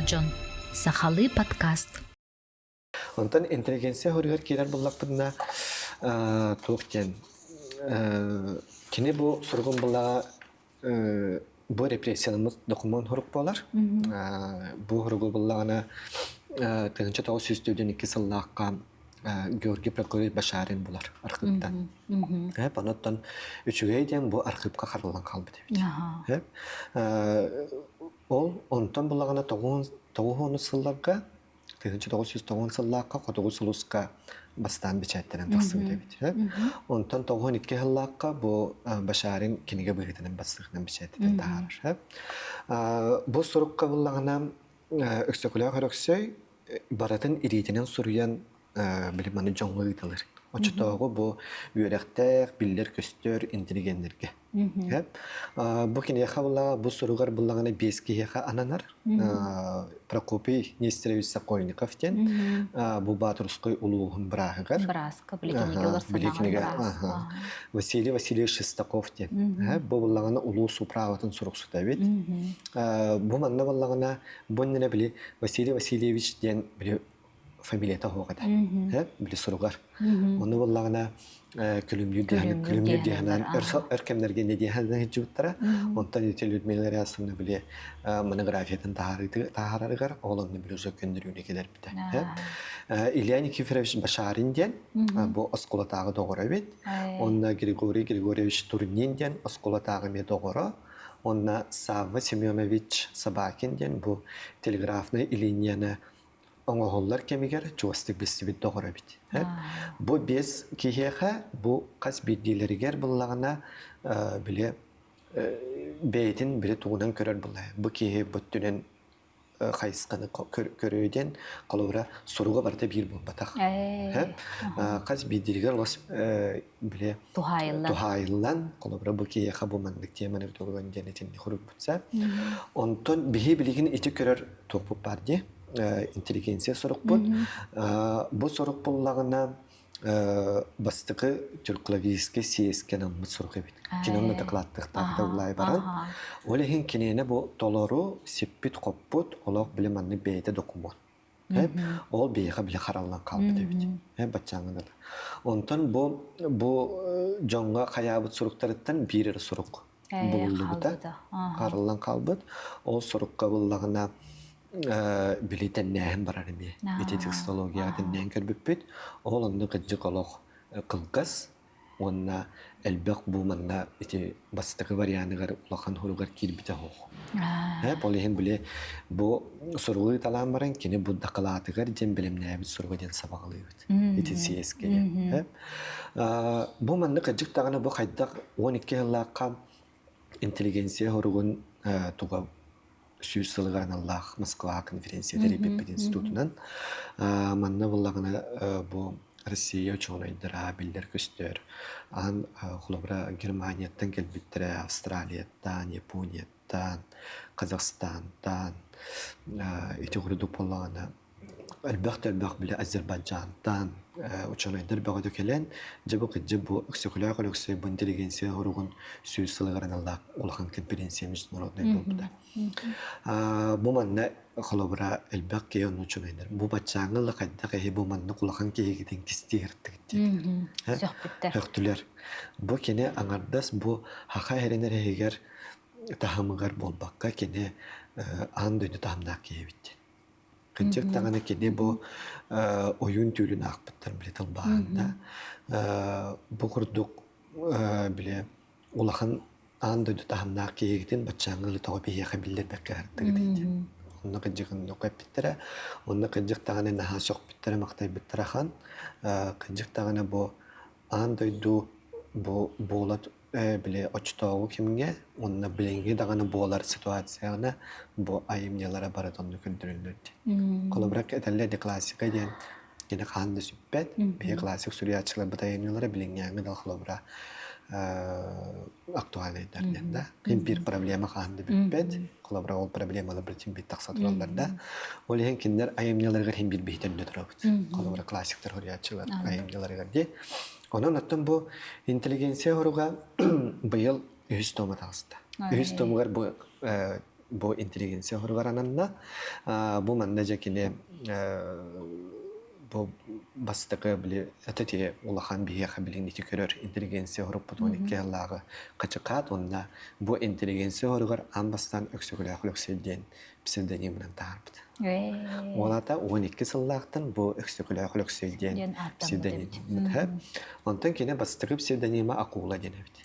John. Сахалы подкаст. Онтан интеллигенция хоригар кирер буллаппытна туктен. Кини бу сургун буллага бу репрессиянымыз документ хорук болар. Бу хоругу буллагана тыгынча 902 сыллаакка Георгий Прокофьевич Башарин булар архивтан. Панаттан үчүгэй ден бу архивка каралган калбы деп. Ол онтан буллагана 9 сылларга тыгынча 909 сыллаакка котогу сулуска бастан бичеттерен таксы деп. Онтан 92 сыллаакка бу Башарин киниге быгытынан бастыгынан бичеттерен тахар. Бу сурукка буллагана өксөкүлө көрөксөй баратын иритинен суруян билиманы жоңгуйталар. Очтогу бу үйрөктөр, биллер көстөр, интеллигенттерге. Бу кине хавла бу суругар буллагана бескиха ананар. Прокопий Нестерович Сокольников тен бу батурской улугун брагыгар. Браска биликиниге Василий Васильевич Шестаков тен. Бу буллагана улуу суправатын суруксута бит. Бу манна буллагана боннене били Василий Васильевич тен били фамилията хоғада. Білі сұруғар. Оны болағына күлімлі дейінен өркемдерге не дейінен жүттіра. Онтан өте Людмила Рясовна білі монографиятын тағарарығар, оланны білі ұзақ көндіріуіне келер біді. Илья Никифорович Башарин ден, бұл осқолатағы доғыра бет. Онна Григорий Григорьевич Турнин ден, осқолатағы ме доғыра. Онна Савва Семенович Собакин ден, бұл телеграфны линияны оңоғоллар кемегер жуастық бесті бет доғыра бит. Бұ бес кейхеға, бұ қас бейдейлерігер бұллағына біле бейтін біле туғынан көрер бұллай. Бұ кейхе бұттүнен қайысқаны көрөйден қалуыра сұруға барда бір бұл батақ. Қас бейдейлерігер біле тухайылан қалуыра бұ кейхеға бұл маңдық теманы өтігілген денетін құрып бұтса. Онтон бейі білеген еті көрер тоқпып барды. Интеллигенция сорук бут. Бу сорук буллагына бастыгы тюрклавийский сиескен аммыт сорук эбит. Киноны докладтыктарда улай баран. Олехин кинене бу толору сиппит коппут олог билиманны бейте документ. Ол бейге биле каралган калбы дебит. Бачаңында. Онтон бу жоңга каябыт соруктарыттан бири сорук булду бута. Каралган калбыт. Ол сорукка буллагына билетен нәһен барар эми. Текстология теннен көрбүппүт. Ол онды кыжык олох кылгас. Онна элбек бу манна бастыгы варианыгар улахан хоругар кирбите хох. Полихен биле бу суругы талан баран кини бу дакалатыгар жем билимнәбит суругаден сабагалыбыт. Сиэскеге. Бу манна кыжык тагына бу хайдак 12 жыллакка интеллигенция хоругун туга Сүйіс сылығаран Аллах Москва конференцияда Репеппет институтынан манна болағына бұл Россия ученыйдыра білдер көстер. Ан құлабыра Германияттан келбеттірі, Австралияттан, Японияттан, Қазақстантан, еті құрыдық болағына әлбәқ білі Азербайджантан ученыйдыр бағады келен, жабы қыджы бұл өксекулі қылықсы бұл интеллигенция ғырығын сүйіс сылығаран Аллах олақан конференция международный болбыда. Бұл манна қолабыра әлбәқ кейін ученыйдыр. Бұл батчаңылы қайда қайы бұл манна құлақан кейгеден кісті ертігіттен. Өқтілер. Бұл кені аңардас бұл хақа әренер егер тахамығар болбаққа кені аң дөйді тахамдақ кейбеттен. Кынчык тағаны кене бұл ойын түйілін ақпыттар біле тылбағында. Бұл құрдық біле олақан андойды тағымнақ кейгіден батчаңылы тауы бейеға білдер бәкке әрттігі дейді. Онны кынчыгын оқып біттірі. Онны кынчык тағаны наға соқ біттірі мақтай біттірі қан. Кынчык тағаны бұл андойды болат біле очтауы кемге, онына біленге дағаны болар ситуацияны бұл айымнелары баратонны көндірілдерді. Қолыбырақ әтәлерді классика ден кені қанды сүппет, бейе классик сүриятшылар бұта айымнелары біленгенгі дал қолыбыра актуалайдарден да. Бір проблема қанды бүппет, қолыбыра ол проблемалы бір тем бет тақсатыраларда. Ол ең кендер айымнеларға хем бір бейтерінде тұрабыд. Қолыбыра классиктар сүриятшылар айымнеларға де. Онан аттан бұл интеллигенция хоруға бұйыл үйіз тома тағысты. Үйіз томығар бұл bu intelligensiya horgarananna bu manna jekine bu bastığı bile ateti ulahan bihe habilin iti körür intelligensiya horup butonik kellağı kaçıkat onna bu intelligensiya horgar ambastan öksüküle akılökselden pseudonimden tarptı. Ona da 12 sıllıqtın bu öksüküle akılökselden pseudonim. Ondan kine bastığı pseudonima akula denebdi.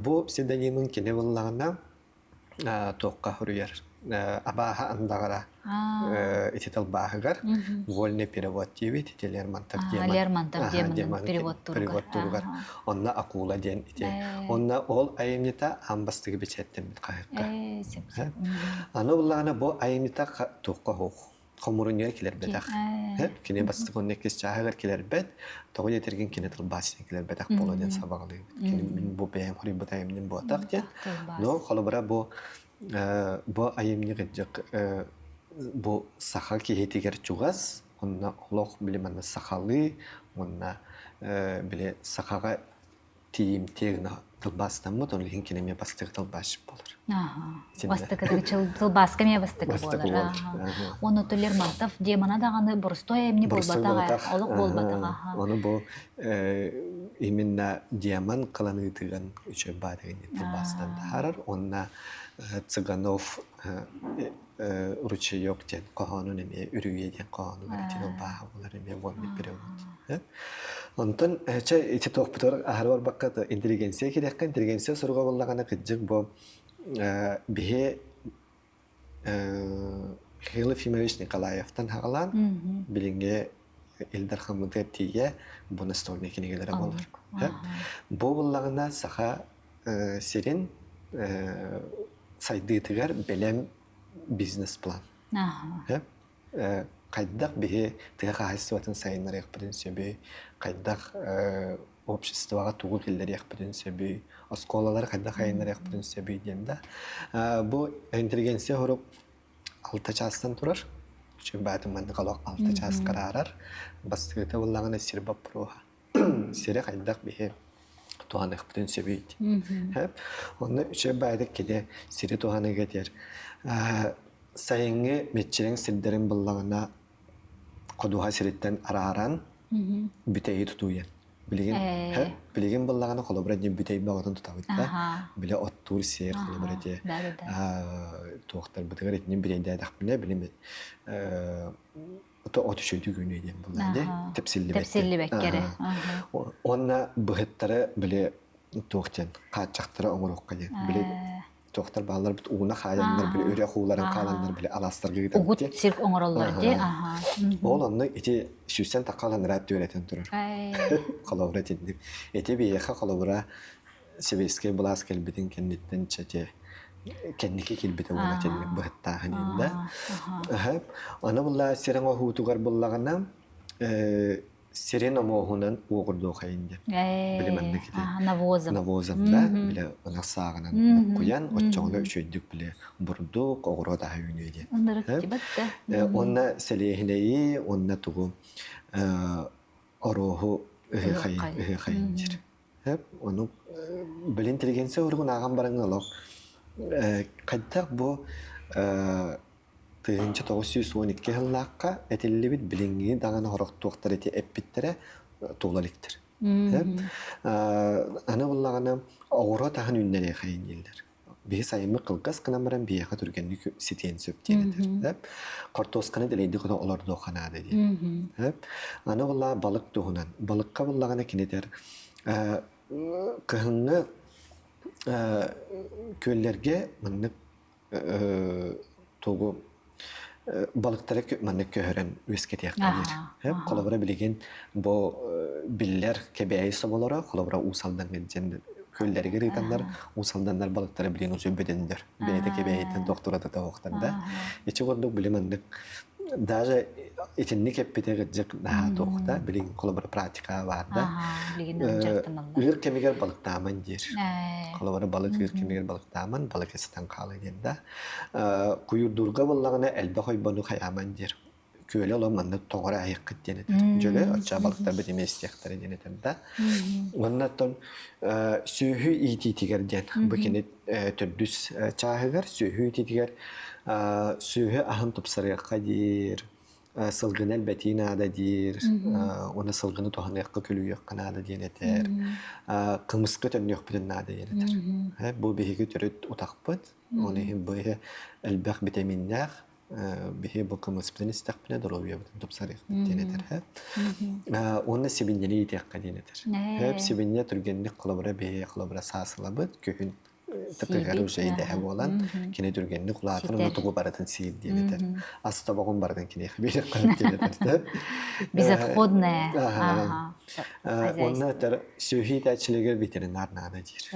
Bu pseudonimin kine vallağına toqqa huruyar. Abaha andagara itital bahgar volne перевод тивит Лермонтов демон перевод тургар онна акула ден ите онна ол айымнита амбастыгы бичеттен бит кайыкка аны буллагана бу айымнита тоққа хоқ комурунер килер бетак кине бастык онне кес чагыр килер бет тогы етерген кине тыл басын килер бетак болоден сабагылы кине бу бем хори бутайымдын бу атак ден но холобра bu ayımni gıcık bu saha ki hetiger çuğaz onna olaq bilemanna sahalı onna bile sahaga tiyim tegna tılbastan mı tonlu hinkine bastık tılbaş olur. Bastık tılbaska me bastık olur. Onu to Лермонтов демона даганы бурстой эмне болбатага олық болбатага. Onu bu именно диаман кыланы тыган üçe badegen tılbastan harar onna Цыганов ручеёк ден қоғанын еме, үруе ден қоғанын әретен баға олар еме волны перевод. Онтан, эти тоқ бұтыр ағар бар баққаты интеллигенция керекқа, интеллигенция сұрға болағаны қыджық бұл бе Хилов Фимович Николаевтан хағалан білінге Илдар Хамыдыр тие бұны століне кенегелері болар. Бұл болағына саға серен сайдыгытыгар белем бизнес план. Кайдак бихе тыга хайсыватын сайынлар яқпыдын сөбүй, кайдак обществоға тугу келдер яқпыдын сөбүй, осколалар кайдак хайынлар яқпыдын сөбүй деймді. Бұл интеллигенция хоруп 6 частан турар. Çünkü бәтім мәнді қалуақ 6 час қарарар. Бастығыты болағына сир бап бұруға. Сире кайдак бихе туғаны қыптын сөбейді. Оны үші бәйдік кеде сири туғаны кетер. Сайыңы метчерің сирдерін болағына қодуға сиреттен араран бүтейі тұтуyen. Білеген болағына қолыбыраден бүтей бағытын тұтауыдда. Біле оттур сер қолыбыраде туақтар бұтығыр етінен білейді әдіқ біле білемет. От үшөйді күні еден бұлайды. Тепсілі бәккері. Онна бұғыттары біле туқтен қатшақтары оңырыққа ден. Біле туқтар бағалар бұт уына қайанлар біле өрі қуыларын қаланлар біле аластарға кетіп. Уғыт сирк оңыралар де. Ол онны еті сүйсен таққалан рәтті өретін тұрыр. Қалауыра тендіп. Еті бейеқа қалауыра Севейскай бұлас кәлбетін кәнеттен чәте кәннеке келбеті оңа тәлік бұғыттағын енді. Аны бұлла серен оғытуғар бұллағына серен омоғынан оғырды оқайынды. Білімәнді кеде. Навозында, білі ұнақ сағынан қойан, отчоғына үшөйдік білі бұрдық, оғыры да үйінейді. Онна сәлейхінейі, онна тұғы орығы ұғы қайындыр. Оны білі интеллигенция ұрғын аған барың алақ. Қайдақ бұл тыгынчы 912 жыллаққа әтелі бит білінгі дағаны ғырықтуқтар әте әппеттері туғлаліктір. Аны бұллағына ауыра тағын үннері қайын елдер. Бейі сайымы қылғыз қынамыран бейіға түргенді сетен сөптенедір. Қортосқаны ділейді құда оларды оқанады де. Аны бұллаға балық туғынан. Балыққа бұллағына кенедер қығынғы көллерге мұнық тоғы балықтары көмәнік көхірін өскет яқтаныр. Қолабыра білеген бұл білілер кәбәйі соболары, қолабыра ұсалдан кәден көллерге ритандар, ұсалдандар балықтары білген ұзы бөдендір. Бәйді кәбәйеттен доқтырады да оқтанда. Ечі қондық білемәндік. Даже etini kepite gıcık daha doğda bilin kolabora pratika vardı. Ür kemiger balık daman dir. Kolabora balık ür kemiger balık daman balık esitten kalı yenda. Kuyur durga bollağına elbe koy banu kayaman dir. köyle olan manna toğra ayıkkı denedir. Jöle açça balıklar bir demestiyakları denedir da. Ondan sühü iti den. Bu kene tördüs çahıgar sühü itiger sühü ahın tupsarıya kadir. Sılgın elbeti nada dir. Ona sılgını tohan yakka külü yakka nada denedir. Kımıskı tön yok bütün nada denedir. Bu bihi törüt utakpıt. Onu hem bihi elbek vitaminler. Bihi bu kımıskı istakbine doluyor bütün tupsarıya denedir. Onun sebinyeli itekka denedir. Hep sebinya türgenlik kılabıra bihi kılabıra sasılabıt. Köhün tıkıgarı şeyde olan kine türgenlik kulağıtın onu tuğu baratın siyil denedir. Asla bakın baratın kine bir kılıp denedir. Безотходное. Onlar da sühît açılır veteriner nadir.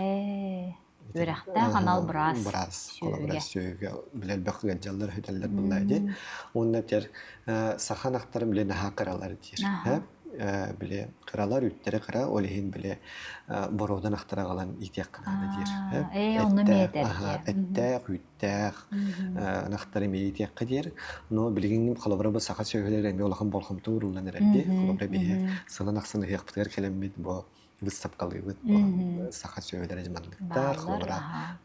Bırakta kanal biraz. Biraz kolabora sühîge bilel bakıya jallar hüteller bunlaydı. Onlar da sahan aktarım bile naha karalar dir. Bile karalar üttere kara olihin bile borodan aktara kalan ihtiyak kanada dir. Onu mu yeter ki? Ettek, üttek, naktarım ihtiyak dir. No bilgin kolabora bu saha söhüler mi olahım bolham tuğrullan ereldi. Kolabora bihe sınan aksını hiyakpıtgar kelemid bu Vıstap kalıydı. Saha söhüler cımanlıktar.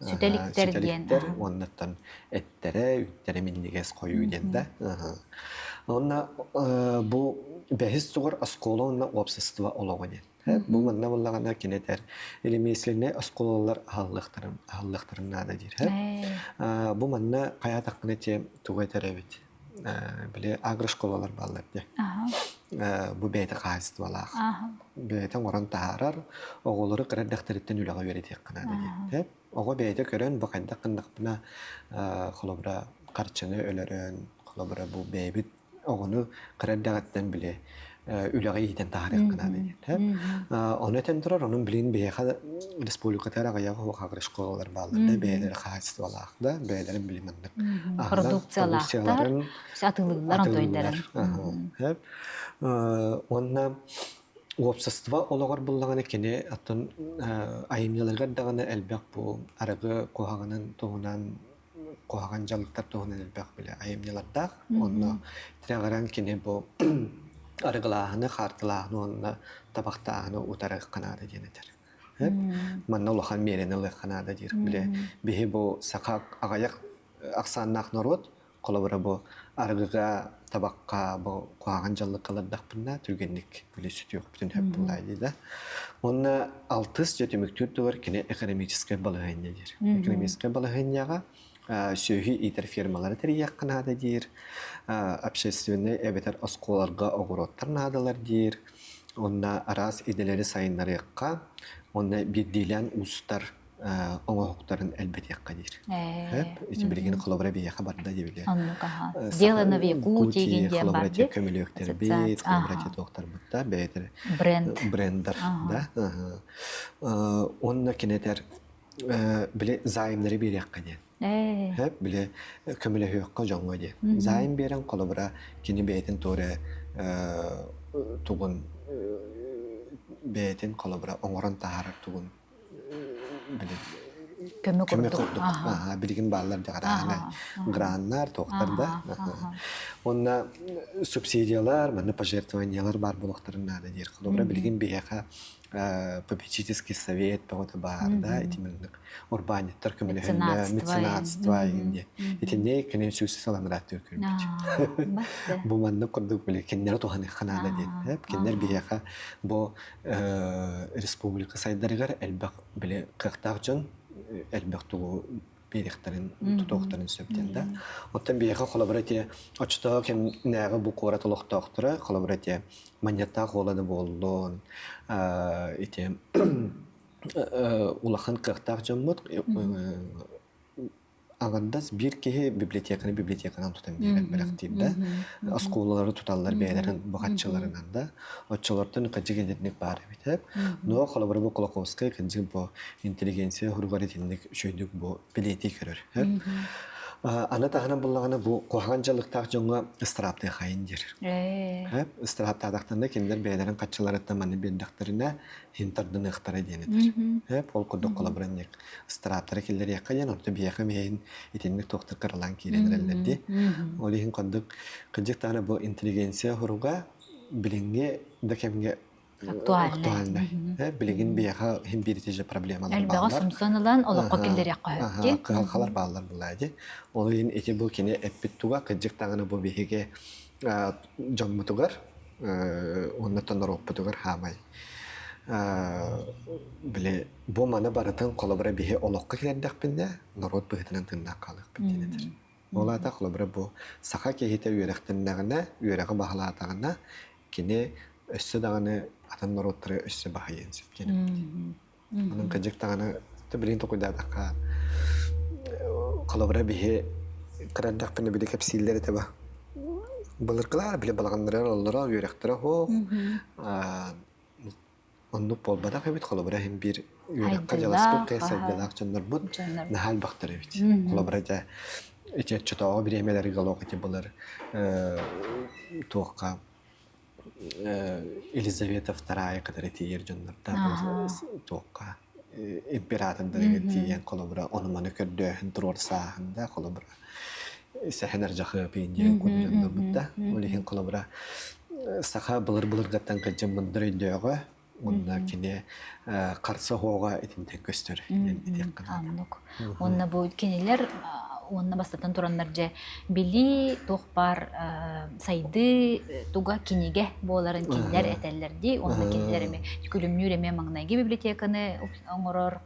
Sütelikler diyen. Ondan ettere, üttere minniges koyu diyen de. Ona bu behis soğur askolonla obsestiva olağını. Bu manna vallagana kineter. Elemeslerine askolalar hallıqtırın nadadir. Bu manna kaya taknete tuğeter evet. Bile agro skolalar bağlardı. Bu beyte kahist valaq. Beyte oran taharar. Oğulları kırar daktaritten ülağa veretek kanadır. Oğu beyte gören bakanda kındak buna kolobra karçını ölörün. Kolobra bu beybit oğunu kırar dağıttan bile ülağa yiten taharik kanadır. Onu temdurar onun bilin beyha respublikatara ayağı o agro skolalar bağlardı. Beyleri kahist valaqda. Beylerin bilimanlık. Produksiyalar. Atılıklar toyunlar. Onna общество олар буллаган экене атын айымняларга дагана элбек бу арагы кохаганын тоонан кохаган жалыктар тоонан элбек биле айымняларда онно тираган кене бу арыгылааны хартылааны онна табактааны утарык канада денетер. Манна улахан мерени лык канада дир биле бихи бу сакак агаяк аксаннак народ колобора бу арыгыга табакка бу куаган жаллык калардак бунна түргенlik биле сүт yok bütün hep bulaydı da. Onna altыс жетимиктүр дөгөр кине экономический балыгыннадыр. Экономический балыгынняга сөйхи итер фирмалары терияк кынады дир. Общественный эбетер осколарга огороттар надылар дир. Онна арас иделери сайыннарыкка онна бирдилен устар оңоқтарын әлбәт яққа дир. Эти билген коллабора бияқа барда дебиле. Сделано в Якутии, где коллаборатив көмелектер бит, коллаборатив доктор бутта, бәйтер брендер, да. Онна кинетер биле зайымдары бир яққа дир. Hep bile kömüle hüyakka jonga diye. Zaim beren kolabora kini beytin tore tugun beytin kolabora oңорон taharar tugun kömür kurduk. Bilgin bağlar da granlar toqtarda. Onna subsidiyalar, mana пожертвованиялар бар булактарын нада дир. Kolabora bilgin beyha попечительский совет по-то бар, да, этиминник урбаниттар көмөлөһүндө меценатство инде. Этинде кенен сүз саламрат көрүнүп. Бу манны курдук биле кеннер туханы ханада дейт. Кеннер бияка бу республика сайдарыгар элбек биле кыктак элбек тугу беректерин тутуктарын сөптенде. Оттан бияка коллаборатия очто кен нагы бу кора толуктоктура коллаборатия маньята холады болдон. Эти улахан кыктак жоммут агандас бир кеhe библиотеканан тутам деген бирактивде. Асколалары туталлар бейлерин багатчыларынан да. Отчолордун кыжыгендик бар бит. Но коллабора бу Колоковская кыжы бу интеллигенция хургаритинник шөйдүк бу билети көрөр. Аны тахана буллагана бу коханчалыктак жоңга ыстырапты хайындыр. Хәп ыстыраптадактанда киндер бәйләрен катчыларытта маны бендактарына хинтардын ыхтара денедер. Хәп ол курдук колабранник ыстыраптары киллер якка ян онты бияка мейин итинник токтор кырылан киренерлерди. Олихин кондук кыжык тахана бу интеллигенция хуруга билинге дакемге актуальна. Билигин бияка хим биритеже проблемалар Әлбәгә бар. сумсанылан олоққа келдер якка хөтти. Калар баллар булайды. Олын эти бу кине эппитуга кыжык тагына бу биһиге жоммутугар онна тонороппутугар хамай. Биле бу мана барытын колобра биһи олоққа келендәкпинде народ быһытынан тыннак калык битенедер. Олата колобра бу саха кехите үйрәктеннәгенә, үйрәгә баһалатагына кине өссө даганы атын народтары өссө баһайын сепкене. Анын кыжык тагына тибрин токуйдатакка колобра биһи кырандакпыны биле кепсиллери теба. Балыркалар биле балганнары оллара үйрәктәре хо. Онну полбада кебит колобра хим бир үйрәккә җаласпык кайсайдалак чоннар бут нахал бактыры бит. Колобра да эче чотоо биремелери галок эти булар. Тоққа Елизавета II кадары тиер жоннар да тоққа император дәрәге тиен колобра оны маны көрдө турор саһында колобра. Сәхнәр жахы пейнде күнҗәндә бутта. Олихин колобра саха булыр гаттан кыҗым мындыр өйдөгө онда кине карсы хога итинде көстөр. Анлык. Онна бу кинелер онна бастатан тураннар же били тохпар сайды туга кинеге боларын кинлер этеллерди. Онна кинлереме күлүмнүреме маңнайги библиотеканы оңорор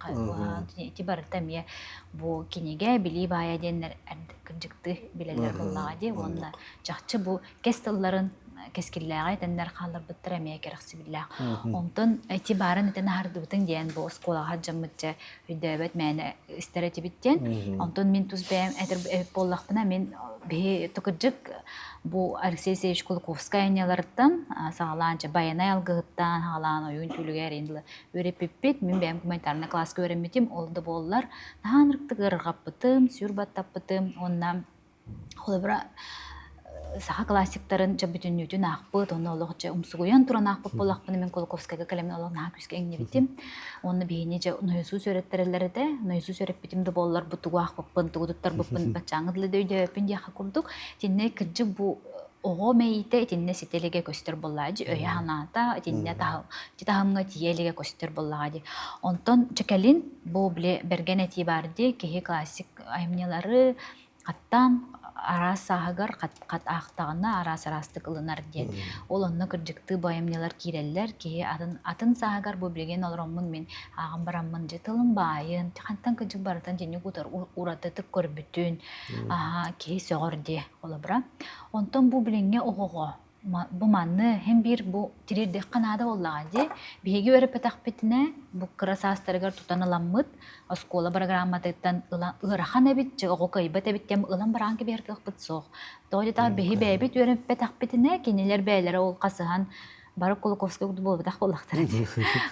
тибартамия бу кинеге били бая деннер кыржыкты билелер буллагади. Онна жакчы бу кестелларын кескилләгә тәннәр халыр биттеремия керәкси билләх. Онтон этибарын итен хардыбытын дигән бу сколага җаммытча үдәбәт мәне истәрәти биттен. Онтон мин туз бәм әдер боллакпына мен бе токыҗык бу Алексей Сеевич Кулковская нялардан сагаланча баянай алгыттан халан оюн түлүгәр инде өреппит мен бәм комментарны класска өремитим олды боллар. Наханрыкты гыргаппытым, сүрбаттаппытым, оннан холыбра саха классиктарын жабытүнүтүн акпыт, оны олоқча умсугуян туран акпыт болақпыны мен Колоковскайга калемин олақ наға күске әңне битим. Оны бейіне жа нойсу сөреттерелері де, нойсу сөрет битимді болылар бұтугу ақпыппын, тугудуттар бұппын, бачаңыдлы дөйді өпін дияқа күрдік. Тенне кірджі бұ оғо мейте, тенне сетелеге көстер боллады, өйе ханата, тенне тахымға тиелеге көстер боллады. Онтон чекелин бұ біле берген әти барды, кеге классик аймнелары қаттан, арас сағығар қат ақтағына арас-арасты қылынар ден. Ол онны кіржікті байымнелар кейрелер, кей атын сағығар бұл білген олырымын мен ағым барамын жетілін байын, қантан кіржік барытан жені құтар ұратытып көрбітін, кей соғыр де олы бұра. Онтан бұл біленге оғығы. Бу манны hem bir bu tirerde kanada olladı. Bihegi verip takpetine bu krasastırgar tutanılanmıt. Askola programmatıktan ırahan ebit, oğu kaybet ebittem ılan baranki bir takpet soğuk. Doğru da bihi bebit verip takpetine keniler beylere ol kasıhan Barok Kolokovskaya kudu bolu tak bollaktır.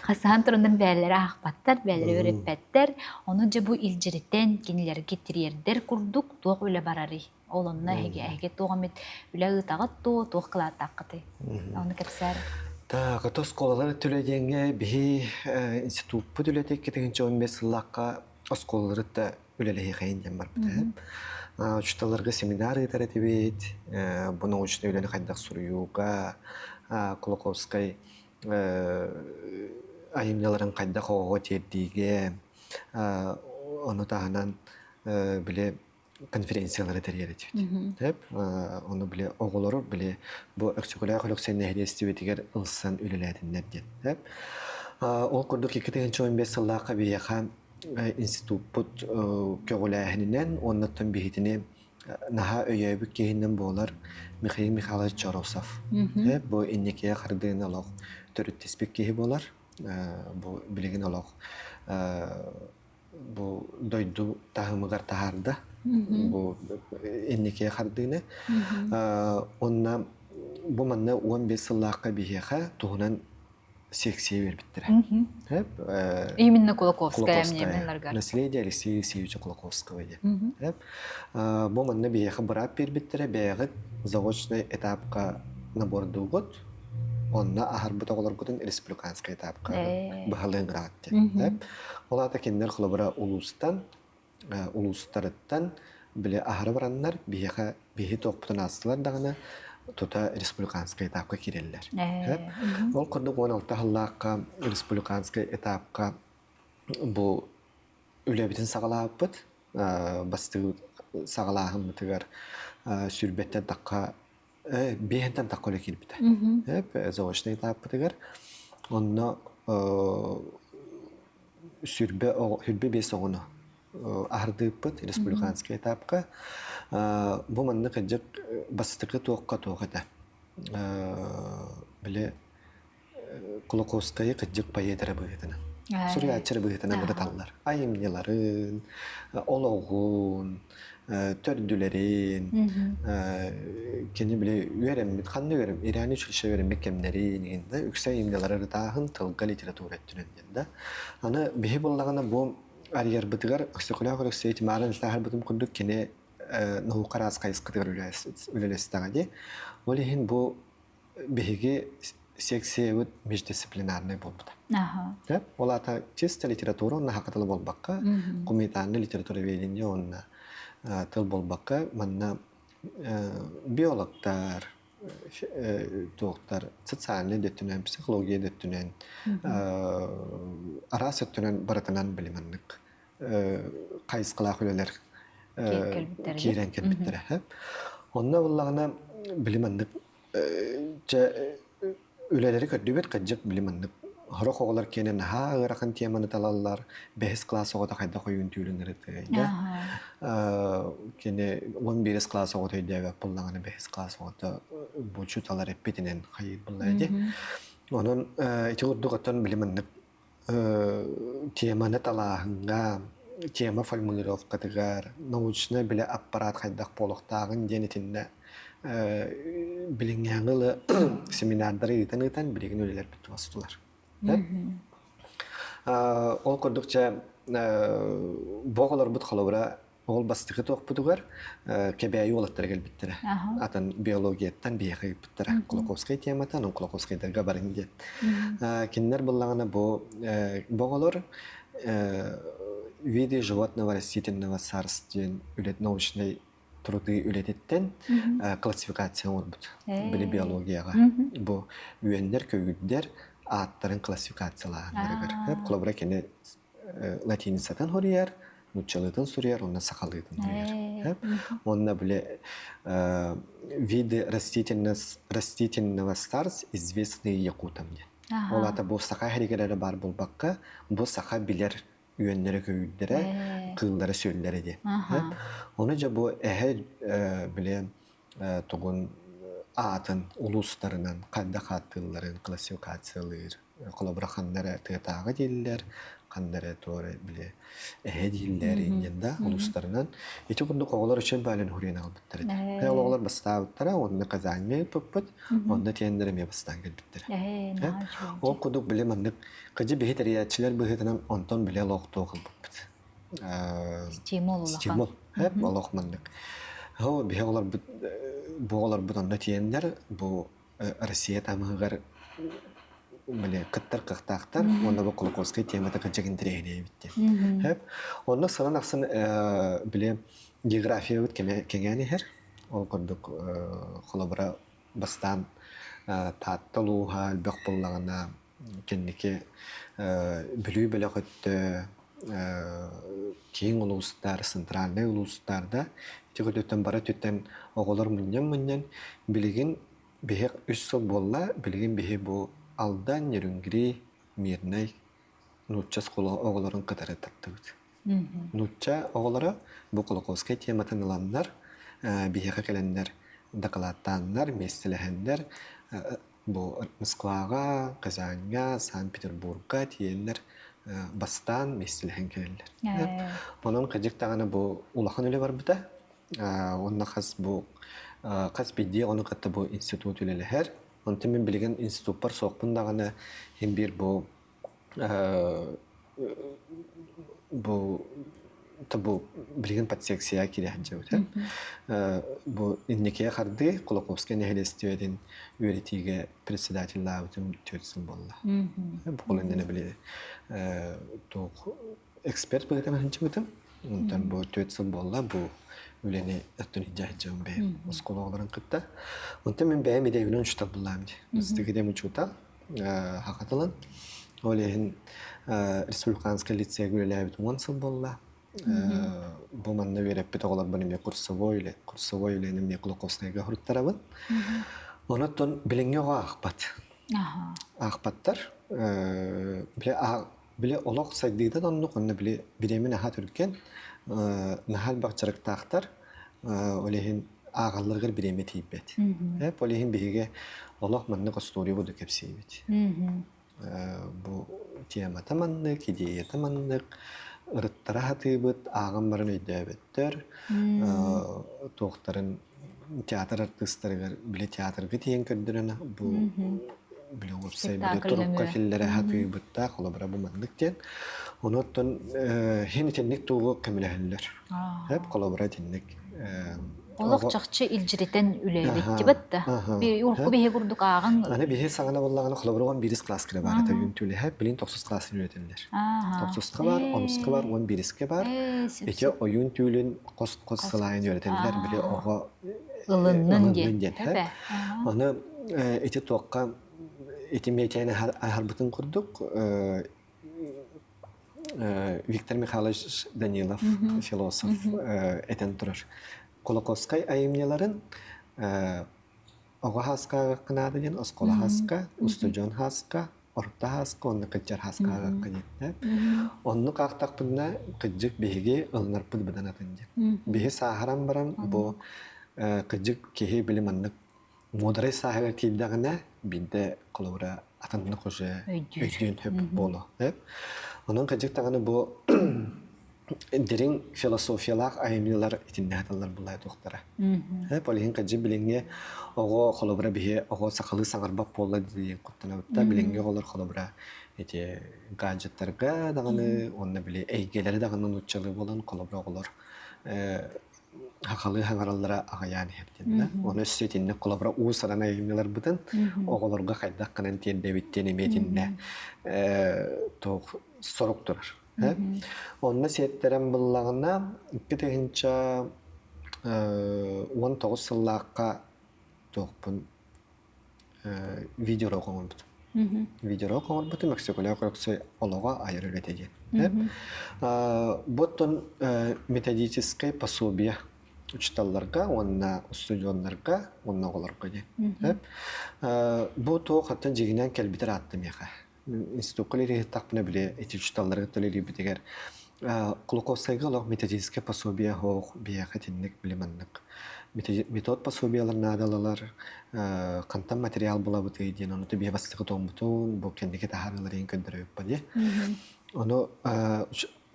Kasıhan turundan beylere akpattar, beylere verip petler. Onu bu ilciritten kenileri getiriyerder kurduk, doğu öyle bararı. Olunna hege toğamit üle ıtağıt toğ kılaat taqqıtı. Onu kepsər. Ta qıta skolaları tülədiyenge bihi institutpu tülədik ketəginci 15 yıllaqqa skolaları da ülələhi xeyindен бар бітәп. Uçtalarga seminar ıtara tebet, bunun uçta üləni qaydaq suruyuqa, Kolokovskay ayımyaların qaydaq oğu terdiğe, onu tahanan bile konferensiyalara teriyar ediyor. Onu bile oğulları bile bu öksükülüğe koloksen nehriyesti vetiger ılsan ülelerdinler diye. Ol kurduk 2015 yıllaqqa bir yaqa institut köğüləhinindən ondan bihitini naha öyəbük kehindən bolar Mikhail Mikhailovich Charosov. Bu innekiyə xırdığın alaq törüt tespik kehi bolar. Bu biligin alaq bu doydu tahımıgar taharda. Bu innekiyə xırdığını. Ondan bu manna 15 yıllaqqa bir yaqa tuğunan сексия бербиттер. Хеп Именно Кулаковская мне Кулаковская. меларгар. Наследие Алексея Алексеевича Кулаковского. Хеп бу манна биеха брат бербиттер, бегет заочный этапка набор дугот. Онна ахарбыта оларгутун республиканский этапка бахалын граатте. Хеп олата киндер хлобара улустарыттан биле ахары бараннар биеха бихи тоқпутун астылар дагына тута республиканский этапка киреллер. Ол курдук 16 халлаакка республиканский этапка бу үлебитин сагалааппыт бастыгы сагалаахымытыгар сүрбеттен такка бехентен такка оле кирбите. Заочный этаппытыгар онно сүрбе бес оғыны ардыппыт республиканский этапка бу манны кыжык бастыкы тоокка тооката биле Кулаковская кыжык поедера быгытына сурьячыр быгытына быдаталлар айымнеларын ологун төрдүлерин кени биле үйренмит канды үйрен ирани чүлше үйренмек кемнери дегенде үксө айымнелары таахын тылга литература түненденде аны бихи боллагана бу арьер бытыгар аксакулак сейти марын тахар бытым кундук кене науқарас кайсқытыр үлелестагади. Олихин бу беги сексиевит междисциплинарный болбуда. Олата чисто литература онна хакаталы болбакка, гуманитарный литература веденде онна тыл болбакка, манна биологтар, доктор, социальный дөттүнен, психология дөттүнен, арас өттүнен баратынан билиманнык. Кайсқылак үлелер кирен келбиттер. Онна буллагына билиманнык үлелери көдүбөт кыжык билиманнык. Хорок оголар кенен ыракын теманы талаллар, бехис класс огота кайда коюн түйүлүнгөрөт. Кене 11 класс огота деп буллагына бехис класс огота бучу талар эппетинен кайып буллайды. Онун ичигурдуготтон билиманнык теманы талаахынга тема формулировкатыгар научный биле аппарат хайдак болохтагын денетинне билиңяңылы семинардары итен билеген өлелер бүтүп астылар. Ол көрдүкчө боголор бут халыбыра ол бастыгы токпутугар кебеи олаттар келбиттер. Атын биологияттан бияга биттер. Кулаковский тематан, Кулаковскийдерге барынде. Киндер буллагана бу боголор виды животного растительного царства үлет научный труды үлететтен классификация орбут. Били биологияга. Бу үйендер, көйгүддер аттарын классификациялагандар. Кулабыра кене латиницатан хорияр, нучалытын сурияр, онна сакалытын сурияр. Онна биле виды растительного царства известные якутам. Олата бу сака херегелери бар болбакка, бу сака билер үйенлері көйдері, қылдары сөйлері де. Оны жа бұл біле тұғын атын ұлыстарынан, қайда қаттыларын, классификациялыр, қолабырақандары тұғытағы дейлер, қандары торы біле дейлер енденда ұлыстарынан. Еті күнді қоғылар үшін бәлін хүрен албыттыр. Оғылар бастауыттара, онны қазанмей pëппіт, онны тендері ме бастан келбіттір. Ол күндік біле маңдық қыжы бейт әриятчілер бейтінен онтон біле лоқту қылбыппыт. Стимул. Стимул. Лоқ маңдық. Бұғылар бұтонда тендер, бұл Россия тамығығар биле кыттар кыктактар онда бу Кулаковский темада кыжыгын тирейне битти. Онда санан аксын биле география бит кеңени хер. Ол көрдүк холобра бастан таттылууга албак боллагына кенники билүү беле көттө кең улустар, центральный улустарда тегөлөтөн бара төттөн оголор мыннан билеген бехек 3 жыл болла билеген бехе бу алдан нерүнгри мирнай нуча скола оголорун катары таттыбыт. Нуча оголора бу Кулаковский тематын аландар, бихека келендер, докладтандар, местелехендер, бу Москвага, Казаньга, Санкт-Петербургга тиендер бастан местелехен келелер. Онун кыжыктаганы бу улахан үле бар бита. Онна хас бу кас бидди оны катты бу институт үлелер. Онтан мен билеген институттар соқпын дағаны hem bir bu tabu bilgen подсекция кире жабыта. Bu иннекея харды Колоковский нехелестедин үретиге председатель лаутым төтсүн болла. Бу колунда биле то эксперт бөгөтөн ханчыбытым. Онтан бу төтсүн болла бу үлени аттын жаажам бе. Осколоолорун кытта. Онтан мен бәем идеюнун чута булламды. Стигиде мучута хакатылан. Олehen республиканский лицей гүлеләбит монсыл болла. Бу манна вереп бит оголар баны курсовой иле неме Колоковскайга хуруттарабын. Онотон билеңгега акпат. Акпаттар биле олок сайдыдан онну конна биле биремин аха түркен нахал бакчарыктактар олehen агалларгыр биреме тийбет. Олehen биге олок манна костори буду кепсейбит. Бу тема таманнык, идея таманнык, ырыттара хатыбыт, ағын барын өйдөбеттер, тоқтарын театр артисттарыгар, биле театргы тиен көрдірін, бу биле опсай, биле турукка филлері хатыбытта, қолабыра бу мандыктен. Оны оттон хен тенник туғы көміләхілер. Хеп қолабыра тенник. Олық чақчы илжіретін үләйбетті бітті. Урқы бейе күрдік ағын. Аны бейе саңына болағына қолабырған 1 класс кірі бар. Үйінтілі әп білін 9 классын үйретілдер. 9-қа бар, 10-қа бар, 11-ке бар. Эке ойын түйілін қос сылайын үйретілдер. Біле оға ылынның ден. Оны эти тоққа этиметейін әрбітін құрдық. Виктор Михайлович Данилов, философ, этен тұрыр. Колоковскай айымнеларын оға хаска қынады ден, оскола хаска, устуджон хаска, орта хаска, онны қыджар хаскаға қынетті. Онны қақтақ бұнна қыджық бейге ылынар бұд бұдан атынды. Бейге сағаран баран бұл қыджық кеге біліманлық модырай сағаға кейдіғына білді қолауыра атынны қожы өйден хөп болу. Оның қыджық тағаны бұл Дерин философиялах айымнылар итинне хаталар булай доктора. Полихин каджи билинге ого холобра бие ого сакалы саңарбап болла деген коттанабытта билинге олар холобра эти гаджеттарга даганы онна биле эйгелери даганы нуччалы болан холобра олар хакалы хаңараллара агаян хептенде. Оны сөйтинне холобра усарана айымнылар бутан оголорга кайдак канан тиендебиттен эметинне то сорок турар. Онна сеттерен буллагына 2019 сыллаққа тоқпын видео қоңыр бұты. Видео қоңыр бұты Мексиколия құрықсы олуға айыр өлетеген. Бұттын методический пособия учталларға, онна студионларға, онна оларға де. Бұл тоқ аттан жегінен кәлбітер атты меға. Институттары тақпына біле эти учталларға төлелі бітегер. Колоковскайга олық методический пособия хоқ бияға теннік біліманнық. Метод пособияларына адалалар, қантан материал бола бұты дейін, оны бия бастығы тоң бұтын, бұл кендеке тахарылар ең көндірі өп бәде.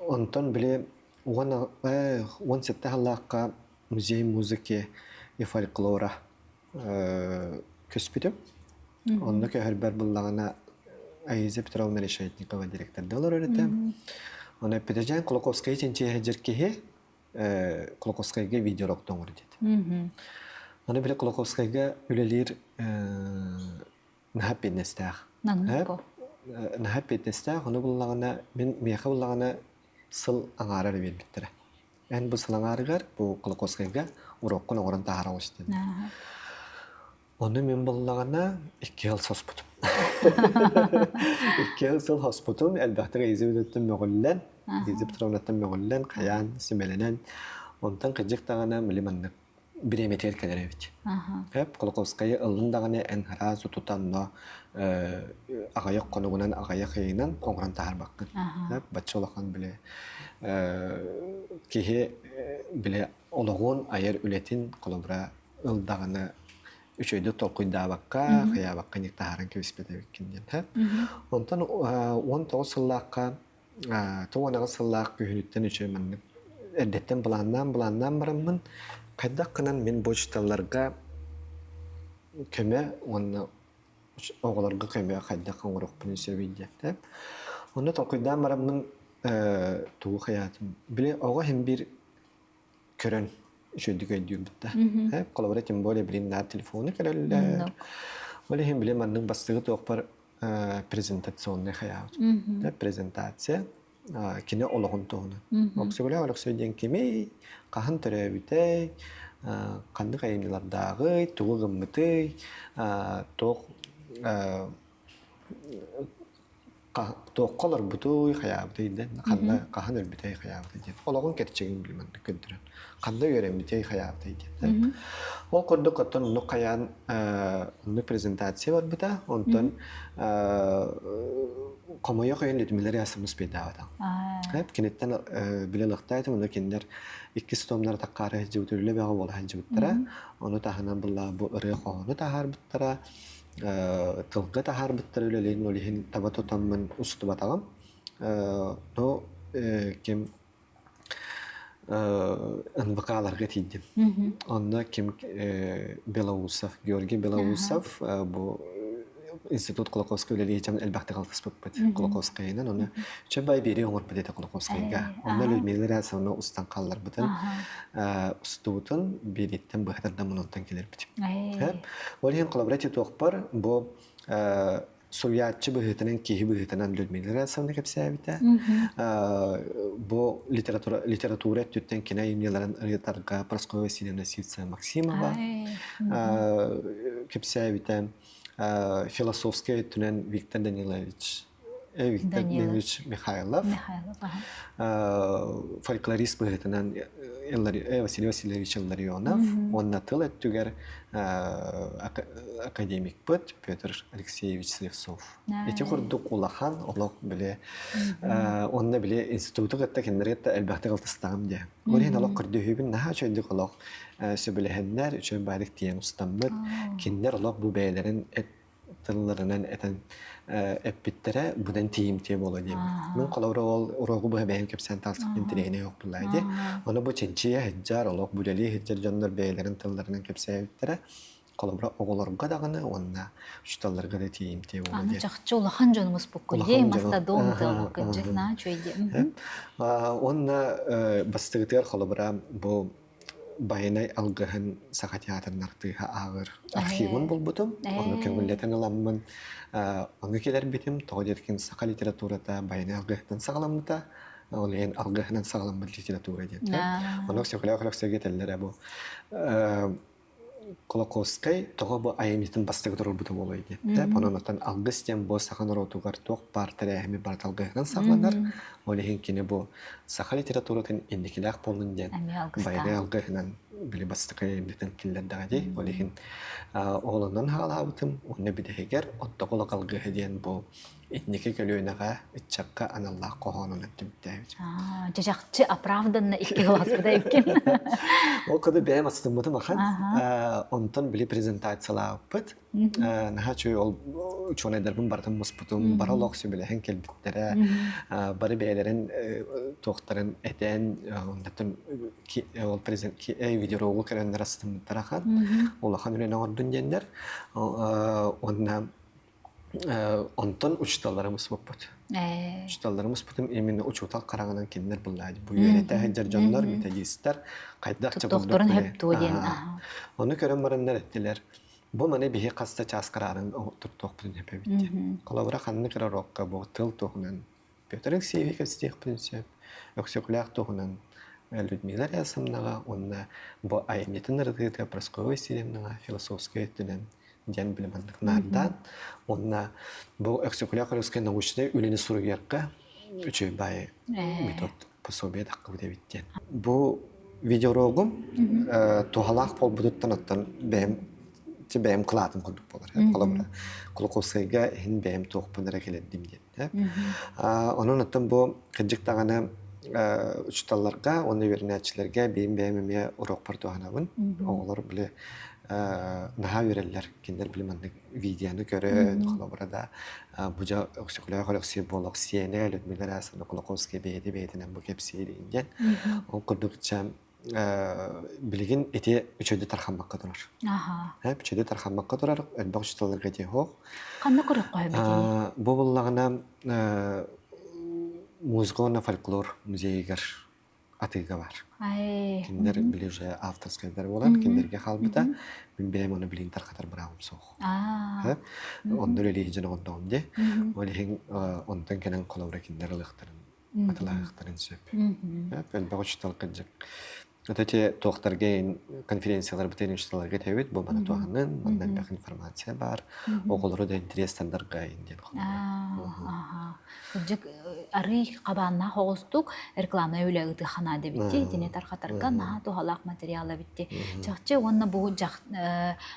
Онтан біле, он сетті халлаққа музей музыки и фольклора көспітім. Онды көхір бәр бұллағына Айза Петровна Решетникова директорды олар өретем. Оны Петежан Колоковскай тенче жеркеге Колоковскайга видеороқтың ұрдеді. Оны біле Колоковскайга үлелер нахап бетнестәғ. Нахап бетнестәғ, оны бұллағына, мен меқа бұллағына сыл аңарар бербеттірі. Ән бұл сыл аңарығар, бұл Колоковскайга ұроққын оғырын тағара өстеді. Оны мен бұллағына 2 ел сос бұтым. 2 ел сос бұтым, әлбәқтіға езіп өттім мөғіллән, езіп тұрауынаттым мөғіллән, қаян, сүмеленен, онтан қыджық тағана мүліманнық бір еметер кәдер өйт. Колоковскайы ұлындағына ән хараз ұтутанна ағайық қонуғынан ағайық айынан оңыран тағар баққын. Батшы олақан біле кеге біле олығын айыр үлетін қолыбыра ұлдағына үш өйді толқойда баққа, қая баққа некті ағаран көспеді өткенден. Онтан 19 сыллаққа, 9 сыллақ күйініктен үш өйманның әрдеттен бұланнан барамын. Қайдақ қынан мен почталарға көме, оны oğlarga kayma kayda kanguruq bunu söyleyecektim. Onu tokuydan baramın tuğu hayatım. Bile oğa hem bir körön şöyle ediyor bitti. Hep kolaboratif böyle bilinler telefonu kerelle. Böyle hem bile manın bastığı tokpar prezentasyonu hayatım. Prezentasiya kine olağan toğunu. Oksugula olarak söyleyen kimi kahan törevite kandı kayımlar dağı tuğu gımmıtı toq toqqalar butuy hayabıydı. Kanda kahan ölbütey hayabıydı. Olağan gerçeğin bilmem köndürün. Kanda öğrenbütey hayabıydı. O kurduk atın onu kayan onu prezentasiya var bita. Ondan kamuya kayan lütmeleri yazımız bedavadan. Hep kinetten bile lıktaydım. Onda kinder iki stomlar takkara hecibütürüyle bir havalı hecibütüre. Onu tahanan bulla bu ırığı onu tahar büttüre. Tılgı tahar büttüre öyleleyin olihin tabat otanman ustu batağım. No kim vakalarga tiydim. Onda kim Belousov, Georgi Belousov bu İnstitut Kolokowski öyle diyeceğim elbette kaltıs bıkbıt Kolokowski'nin onu çabay biri olur bıdete Kolokowski'ga. Onda lütmeleri sonra ustan kallar bıdın. Ustutun biritten bıhtırdan bununtan gelir bitim. Hep olihin kolaboratif toqpar bu Sovyetçi bıhıtının kihi bıhıtının lütmeleri sonra kapsayabita. Bu literatura tütten kine yılların ırıtarga Praskova Vasilevna Sivtsa Maksimova kapsayabita. Filosofskaya tünen Viktor Danilovich Mikhailov. Folklorist bıhıtının Vasily Vasilyevich Illarionov. Onun atılı tüger akademik bıt Pyotr Alexeyevich Slevsov. Eti kurduk ulahan olaq bile onunla bile institutu gıtta kendiri de elbette kaltıstam diye. Oraya olaq kurdu hübün naha çöydük olaq söbülehenler üçün bayrak diyen ustamlık kinder olaq bu beylerin tıllarının eten epittere bundan tiyim olacağım. Ben kolabora orogu bu benim kepsen tasdik intireğine yok bulaydı. Ona bu çençiye heccar olaq bulali heccar canlar beylerin tıllarının kepsen epittere kolabora oğularga dağını onunla şutallarga da tiyim olacağım. Ana çaqçı olahan canımız bukkulde mastodonta bakıcı na çöyde. Onunla bastığıtır kolabora bu bayanay algıhın sakatiyatın nartıha ağır arşivin bulbutum. Onu köngülleten alamın. Onu keler bitim. Toğadirkin saka literaturata bayanay algıhın sağlamıda. Oleyen algıhının sağlamı literatura diye. Onu söylüyor söylüyorlar bu. Kolokowski toğu bu ayemitin bastığı bulbutum olaydı. Onun atan algı sistem bu sakanır otugar toğ partere hemi bart algıhın sağlanır. Oleyen kine bu saka literaturatın indikiler polun diyen bayanay algıhının bile bastığı ayemitin killer dağıdı. Oleyen oğlandan hağalabıtım. Onu bir de heger otta kolok algıhı diyen bu etniki gölüğüne içakka anallah kohonun ettimdeydi. Cacakçı apravdanna iki klasıda evkin. O kadar benim aslında bakın. Ondan bile prezentasiyalar yapıp, naha çoğu ol çoğun ederim bardan musputum, baraloksu bile henkel bittere, barı beylerin tohtarın eden, ondan ki ol prezent ki videoroğu kerenler aslında tarakan, olahan öyle nordun diyenler, ondan ondan uçtalarımız bapot. Uçtalarımız putum eminle uçutal karağınan kendiler bulaydı. Bu yönete heccar canlar, mitacistler, kaydakça bulduk. Doktorun hep doğuyen. Onu gören varanlar ettiler. Bu mane bihi kasta ças kararın oturtuq pudun hep bitti. Kolabora kanını kırar okka bu tıl tohunan. Pyotr Alexeyevich istiyik prinsip. Öksökulak tohunan. Людмила Ясамнага, онна bu ayemitin rıdığıda Praskova Vasilevnaga filosofskaya ettilen diyen bilimandық nardan. Onunla bu öksökulak arasında nauşta üleni soru yargı üçü bay metod пособие dakika bide bitti. Bu videorogum tuhalak pol buduttan attan benim kıladım kurduk bolar. Kolabora. Kolokowski'ga hin benim toqpandara keleddim diye. Onun attan bu kıcık tağına uçtallarga, onu öğrenicilerge benim urok partoğanabın. Oğlar bile naha verirler. Kendiler bilemendik videonu göre, kolaborada buca öksüklüğe kolektiği bolaksiyene, Ludmila Rasana Kolokowski beydinden bu kepsiyle ingen. O kurdukça билигин эти үчөйдө тарханмакка турар. Аха. Үчөйдө тарханмакка турар, элбак үчталарга эти хок. Канна көрөк кой битини. Бу буллагана музыка фольклор музейгер атыга бар. Ай. Киндер били уже авторскайдар болар, киндерге халбыта, мен бәйм оны билин тархатар барабым соқ. А. Онdur элеги жана ондом де, олихин онтан кенен колобра киндер ылыктарын, атылыктарын сөп. Элбак үчтал кыджык. Өтөте тоқтарга конференциялар бітен үчталарга тәбет, бұл бана туағанын, мандан бәк информация бар, оғылыры да интерестандарға инден Аха. Кыджык ары кабанна хогустук реклама үлөгүтү хана дебитти, дине тархатарга на тухалак материалы битти. Чакчы онна бу жак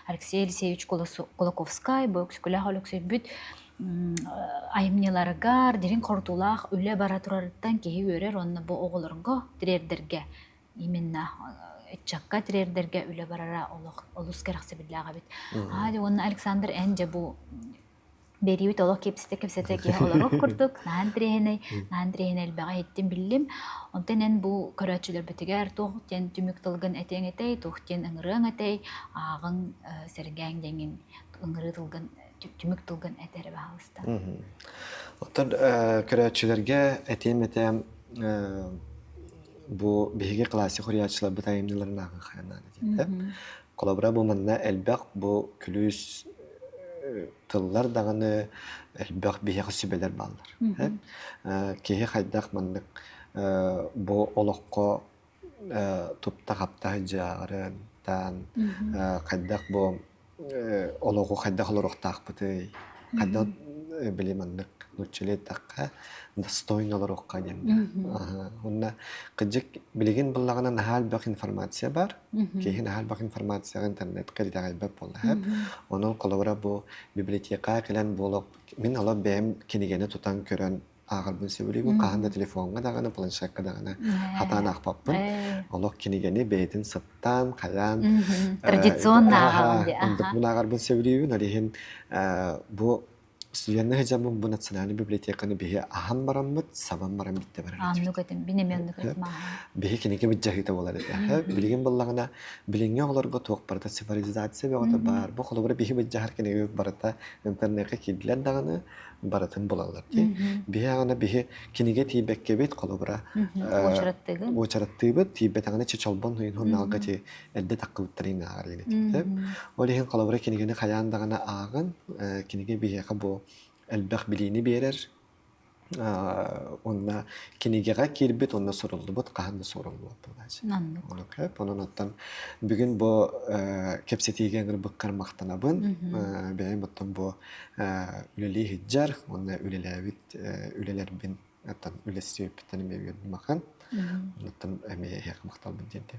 Алексей Алексеевич Кулаковскай бу күлө холоксой бүт айымнеларыгар дирин кортулах үле бара турарыттан кеһи өрер онна бу оголорго тирердерге именно чакка тирердерге үле барара олус кераксы биллага бит. Ди онна Александр Энже бу бериют олох кепсете ки олорох курдук наан трехеней бага еттим биллим онтен бу көрөчүлөр бетигер тохтен түмүк тылгын этең этей тохтен ыңырың этей агын сергең деңин ыңыры тылгын түмүк тылгын этери баалыста. Оттан көрөчүлөргө этем бу биһиги классик хуриячылар бытайымныларын агы хаянаны. Колобра бу манна элбак бу күлүс тыллар даганы элбак биһиги сүбелер балдар. Кеһи хайдак мандык бу олокко тупта капта жагырын тан хайдак бу олого хайдак олорохтак быты хайдак билимандык нучеле такка достойно олорохка дем. Онна кыжык билеген буллагана нахал бак информация бар. Кеһи нахал бак информация интернетке дагайбап болла. Онун колобра бу библиотека келен болуп мен ала бем кинигени тутан көрөн агар бу сөбүлүгү каханда телефонга дагана планшетка дагана хатана акпаппын. Олок кинигени бейтин сыттан каян традиционно агамде. Бу агар бу сөбүлүгү нарихин бу студентный хажамын бу национальный библиотеканы бихи ахам бараммыт, сабам бараммыт те барар. Анну кетим, бинемен кетим. Бихи кинеке биджахита болар эте. Билген боллагана билинге оларга тоқ барата цифровизация бегота бар. Бу холобра бихи биджахар кинеге барата интернетке кидлер даганы баратын болалар. Бихи агана бихи кинеге тибекке бит холобра. Очараттыгы тибет агана чечолбон хуйын хонналга ти эдде таккыбыттарын агарыны. Олихин холобра кинегени каян дагана агын кинеге бихи бу элбах билини берер. Онна кинегега кирбит онна сорулдубут каханды сорулдубут булачы. Онун оттан бүгүн бу кепсетиген быккар мактанабын. Бейин боттон бу үлели хиджар, онна үлелебит үлелербин оттан үлесиптен мебет махан. Оттан эме хек макталбын денде.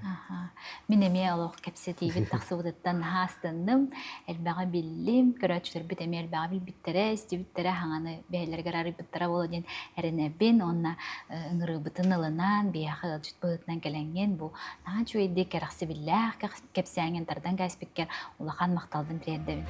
Мен эме алох кепсетибит таксыбыттан хастындым. Элбага биллим, көрөчүлөр бит эме элбага билбиттере, истибиттере хаңаны бейлерге арыбыттара боло ден эренебин, онна ыңырыбытын ылынан, бияхы ылжытбытынан келенген бу наан чуйди кераксы биллах кепсеңен тардан кайспеккер улахан макталдын тиердебин.